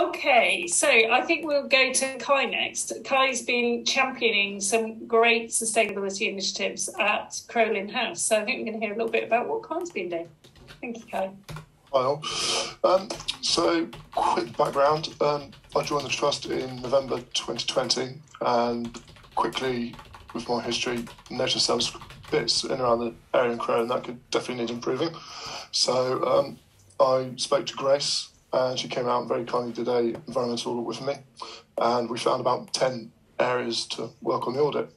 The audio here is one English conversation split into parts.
Okay, so I think we'll go to Kai next. Kai's been championing some great sustainability initiatives at Crowlin House. So I think we're going to hear a little bit about what Kai's been doing. Thank you, Kai. Well, so quick background. I joined the Trust in November 2020 and quickly, with my history, noticed there was bits in and around the area in Crowlin that could definitely need improving. So I spoke to Grace and she came out and very kindly did a environmental audit with me, and we found about 10 areas to work on the audit,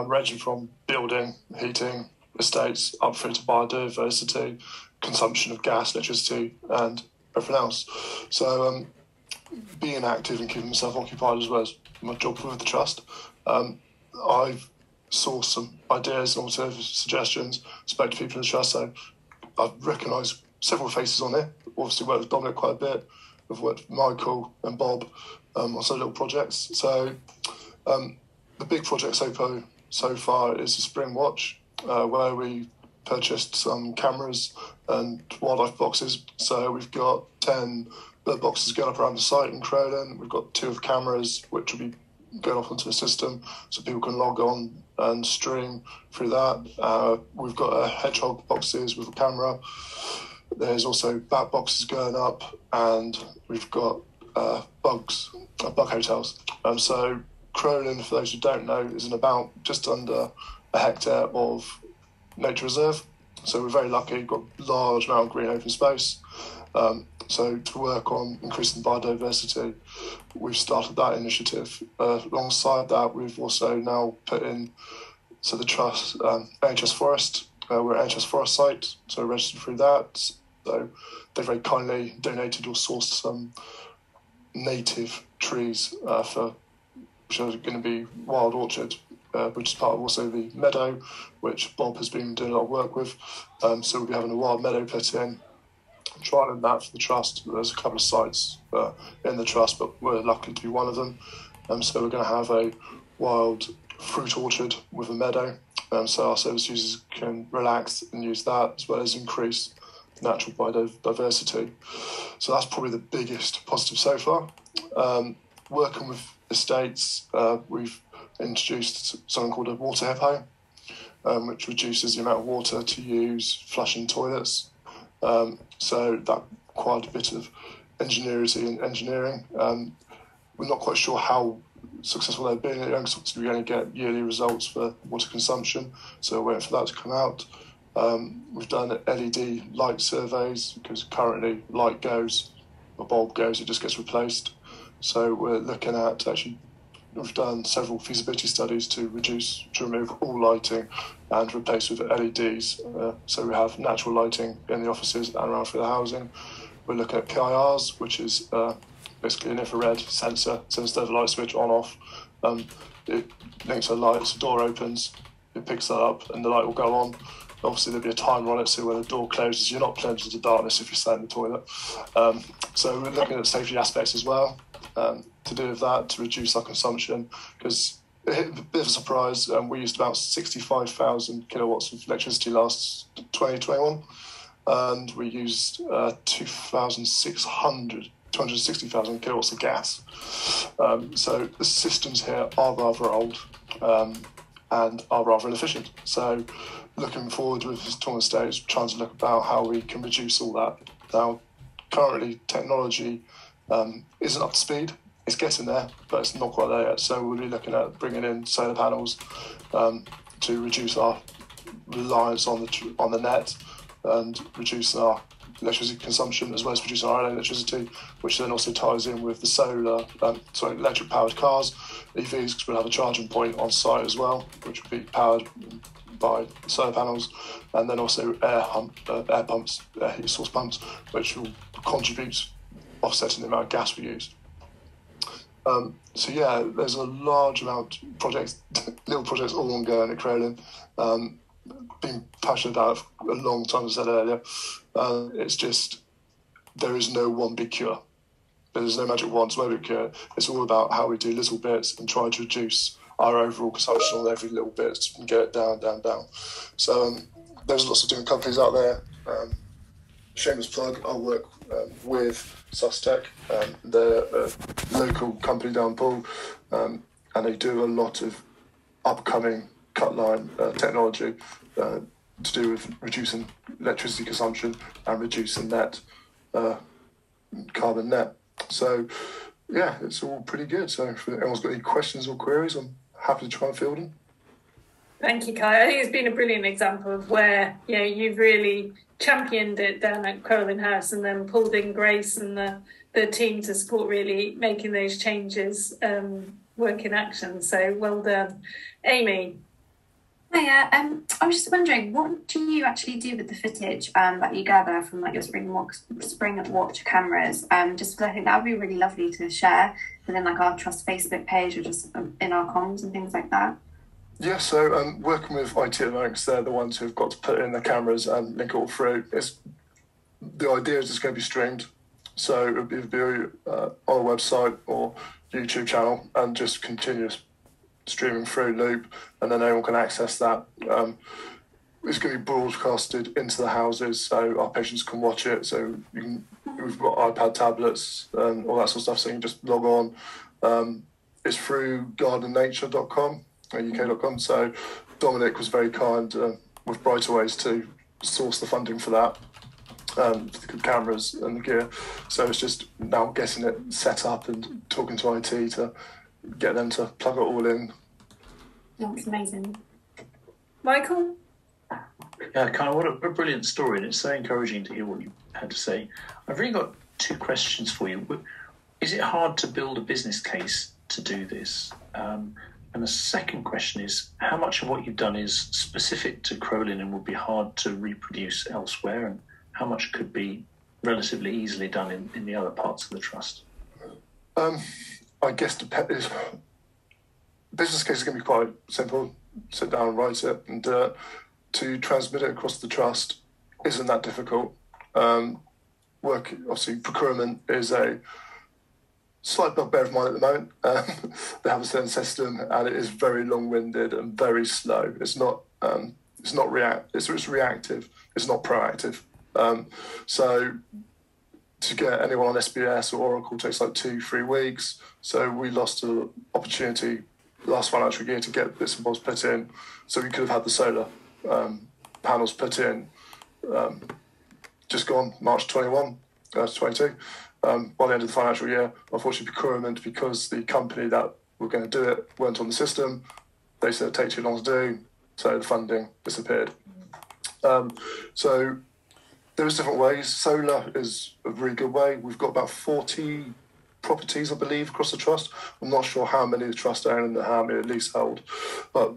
ranging from building, heating, estates, up through to biodiversity, consumption of gas, electricity, and everything else. So being active and keeping myself occupied as well as my job with the Trust, I've sourced some ideas and alternative suggestions, spoke to people in the Trust, so I've recognised several faces on there. Obviously worked with Dominic quite a bit. I've worked with Michael and Bob on some little projects. So the big project so far is the Spring Watch, where we purchased some cameras and wildlife boxes. So we've got 10 bird boxes going up around the site in Crowlin. We've got 2 of cameras, which will be going off onto the system so people can log on and stream through that. We've got hedgehog boxes with a camera. There's also bat boxes going up, and we've got bug hotels. So Crowlin, for those who don't know, is in about just under a hectare of nature reserve. So we're very lucky, we've got a large amount of green open space. So to work on increasing biodiversity, we've started that initiative. Alongside that, we've also now put in, so the Trust, NHS Forest, we're an NHS Forest site, so registered through that. So they very kindly donated or sourced some native trees which are going to be wild orchard, which is part of also the meadow, which Bob has been doing a lot of work with. So we'll be having a wild meadow put in, trialling that for the Trust. There's a couple of sites in the Trust, but we're lucky to be one of them. So we're going to have a wild fruit orchard with a meadow. So our service users can relax and use that, as well as increase natural biodiversity. So that's probably the biggest positive so far. Working with estates, we've introduced something called a water hippo, which reduces the amount of water to use flushing toilets. So that required a bit of ingenuity and engineering. We're not quite sure how successful they've been because we only get yearly results for water consumption, so we're waiting for that to come out. We've done LED light surveys because currently light goes, a bulb goes, it just gets replaced. So we're looking at we've done several feasibility studies to remove all lighting and replace with LEDs. So we have natural lighting in the offices and around for the housing. We're looking at PIRs, which is basically an infrared sensor. So instead of a light switch on off, it links a light, so the door opens, it picks that up and the light will go on. Obviously there'll be a timer on it, so when the door closes, you're not plunged into darkness if you're sat in the toilet. So we're looking at safety aspects as well, to do with that, to reduce our consumption, because it hit a bit of a surprise. We used about 65,000 kilowatts of electricity last 2021, and we used 260,000 kilowatts of gas. So the systems here are rather old and are rather inefficient. So looking forward with Torn States, trying to look about how we can reduce all that. Now, currently technology isn't up to speed. It's getting there, but it's not quite there yet. So we'll be looking at bringing in solar panels to reduce our reliance on the net and reduce our electricity consumption, as well as producing our own electricity, which then also ties in with the electric-powered cars, EVs, because we'll have a charging point on site as well, which will be powered by solar panels, and then also air pumps, heat source pumps, which will contribute offsetting the amount of gas we use. So yeah, there's a large amount of projects, little projects all ongoing at Crowlin. Been passionate about it for a long time, as I said earlier. It's just, there is no one big cure. There's no magic wand, no big cure. It's all about how we do little bits and try to reduce our overall consumption on every little bit and get it down. So there's lots of different companies out there. Shameless plug, I work with Sustech. They're a local company down Poole, and they do a lot of upcoming cut-line technology to do with reducing electricity consumption and reducing carbon net. So, yeah, it's all pretty good. So if anyone's got any questions or queries, I'm happy to try and field them. Thank you, Kai. I think it's been a brilliant example of where you've really championed it down at Crowlin House and then pulled in Grace and the team to support really making those changes work in action. So well done. Amy. Hiya. I was just wondering, what do you actually do with the footage that you gather from like your Spring Watch cameras? Just because I think that would be really lovely to share within like our Trust Facebook page or just in our comms and things like that. Yeah, so working with IT at the moment, 'cause they're the ones who've got to put in the cameras and link it all through. The idea is it's going to be streamed, so it'll be on a website or YouTube channel and just continuous streaming through loop, and then anyone can access that. It's going to be broadcasted into the houses, so our patients can watch it. So we've got iPad tablets and all that sort of stuff, so you can just log on. It's through gardennature.com. UK.com. So Dominic was very kind with Brighter Ways to source the funding for that, for the cameras and the gear. So it's just now getting it set up and talking to IT to get them to plug it all in. That's amazing. Michael? Kai, what a brilliant story, and it's so encouraging to hear what you had to say. I've really got two questions for you. Is it hard to build a business case to do this? And the second question is, how much of what you've done is specific to Crowlin and would be hard to reproduce elsewhere, and how much could be relatively easily done in the other parts of the trust? I guess business case is going to be quite simple. Sit down and write it, and to transmit it across the trust isn't that difficult. Obviously, procurement is a slight bugbear of mine at the moment. They have a certain system, and it is very long-winded and very slow. It's reactive. It's not proactive. So to get anyone on SBS or Oracle takes like 2-3 weeks. So we lost an opportunity last financial year to get bits and bobs put in. So we could have had the solar panels put in just gone March 22. By the end of the financial year, unfortunately, procurement, because the company that were going to do it weren't on the system, they said it'd take too long to do, so the funding disappeared. So there's different ways. Solar is a really good way. We've got about 40 properties, I believe, across the trust. I'm not sure how many the trust own and how many are leasehold, but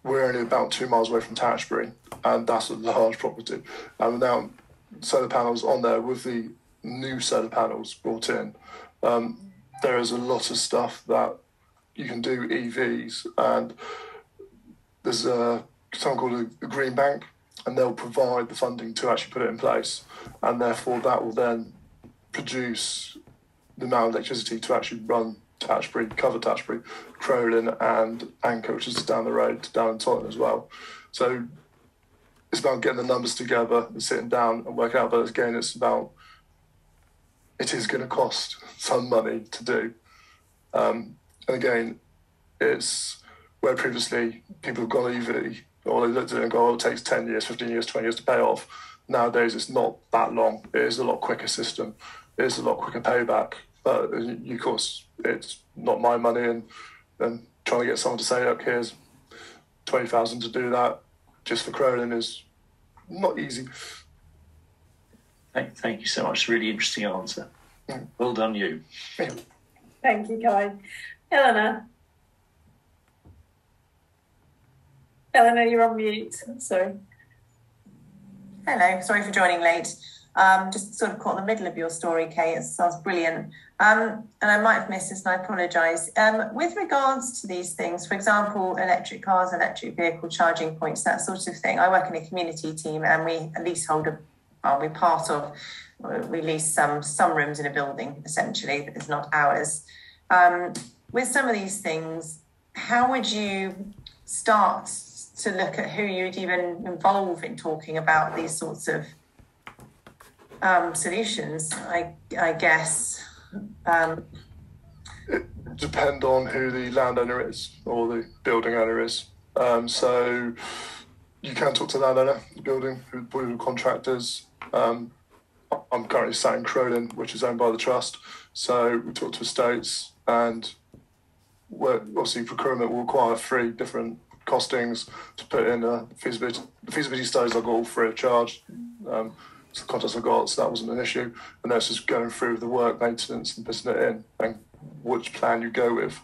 we're only about 2 miles away from Tatchbury, and that's a large property. And now solar panels on there with the new solar panels brought in. There is a lot of stuff that you can do EVs, and there's something called a green bank, and they'll provide the funding to actually put it in place, and therefore that will then produce the amount of electricity to actually run Tatchbury, cover Tatchbury, Crowlin and Anchor, which is down the road, down in Tottenham as well. So it's about getting the numbers together and sitting down and working out, but again, it is going to cost some money to do. And again, it's where previously people have gone EV, or they looked at it and go, oh, it takes 10 years, 15 years, 20 years to pay off. Nowadays, it's not that long. It is a lot quicker system. It is a lot quicker payback. But of course, it's not my money, and trying to get someone to say, look, here's 20,000 to do that just for Crowlin is not easy. Thank you so much. Really interesting answer. Yeah. Well done, you. Yeah. Thank you, Kai. Eleanor, you're on mute. Sorry. Hello, sorry for joining late. Just sort of caught in the middle of your story, Kay. It sounds brilliant. And I might have missed this, and I apologise. With regards to these things, for example, electric cars, electric vehicle charging points, that sort of thing. I work in a community team, and we lease some rooms in a building, essentially, but it's not ours. With some of these things, how would you start to look at who you'd even involve in talking about these sorts of solutions, I guess. It depends on who the landowner is or the building owner is. So you can talk to the landowner, the building contractors. I'm currently sat in Crowlin, which is owned by the trust. So we talk to estates, and obviously procurement will require 3 different costings to put in a feasibility. The feasibility studies I got all free of charge. So the contacts I got, so that wasn't an issue. And that's just going through the work, maintenance, and putting it in, and which plan you go with.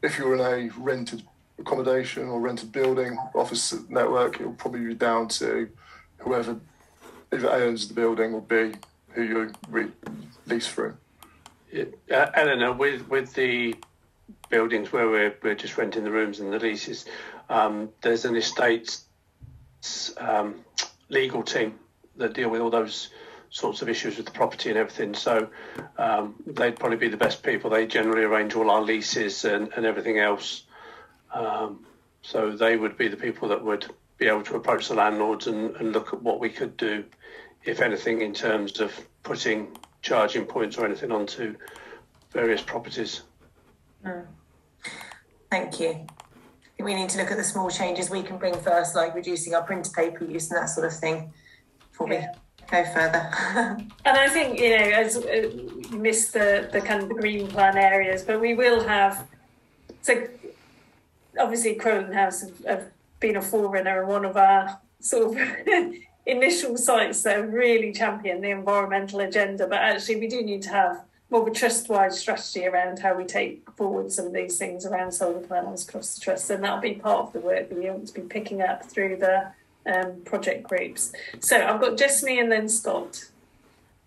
If you're in a rented accommodation or rented building, office network, it'll probably be down to whoever either owns the building or B, who you lease through. Eleanor, with the buildings where we're just renting the rooms and the leases, there's an estates legal team that deal with all those sorts of issues with the property and everything. So they'd probably be the best people. They generally arrange all our leases and everything else. So they would be the people that would be able to approach the landlords and look at what we could do, if anything, in terms of putting charging points or anything onto various properties. Thank you. We need to look at the small changes we can bring first, like reducing our printer paper use and that sort of thing, before we go further. And I think, as you missed the kind of the green plan areas, but we will have, so obviously Crowlin House have been a forerunner and one of our sort of initial sites that have really championed the environmental agenda, but actually we do need to have more of a trust-wide strategy around how we take forward some of these things around solar panels across the trust, and that'll be part of the work that we want to be picking up through the project groups. So I've got Jessamy and then Scott.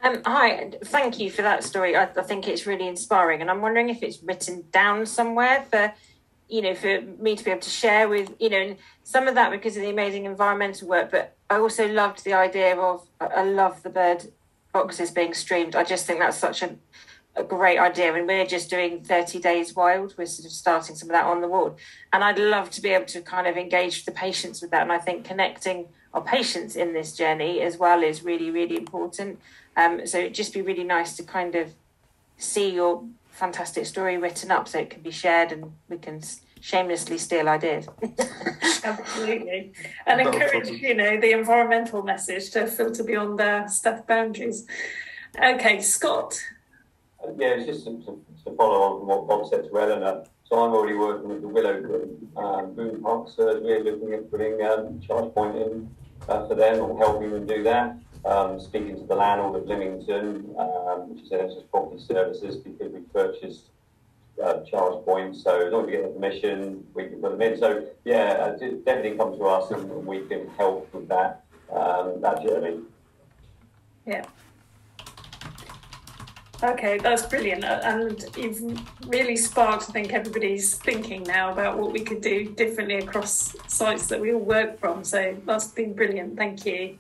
Hi, thank you for that story. I think it's really inspiring, and I'm wondering if it's written down somewhere for me to be able to share with, some of that because of the amazing environmental work, but I also loved the idea of, I love the bird boxes being streamed. I just think that's such a great idea, and we're just doing 30 Days Wild. We're sort of starting some of that on the ward, and I'd love to be able to kind of engage the patients with that, and I think connecting our patients in this journey as well is really, really important. So it'd just be really nice to kind of see your fantastic story written up so it can be shared and we can shamelessly steal ideas. Absolutely. And encourage, the environmental message to filter beyond their staff boundaries. Okay, Scott. Yeah, it's just to follow on from what Bob said to Eleanor. So I'm already working with the Willow Group, Boom Park, so we're looking at putting charge point in for them or helping them do that. Speaking to the landlord of Lymington, which is NHS Property Services, because we purchased charge points. So as long as we get the permission, we can put them in. So yeah, definitely come to us and we can help with that journey. Yeah. Okay, that's brilliant. And you've really sparked, I think, everybody's thinking now about what we could do differently across sites that we all work from. So that's been brilliant. Thank you.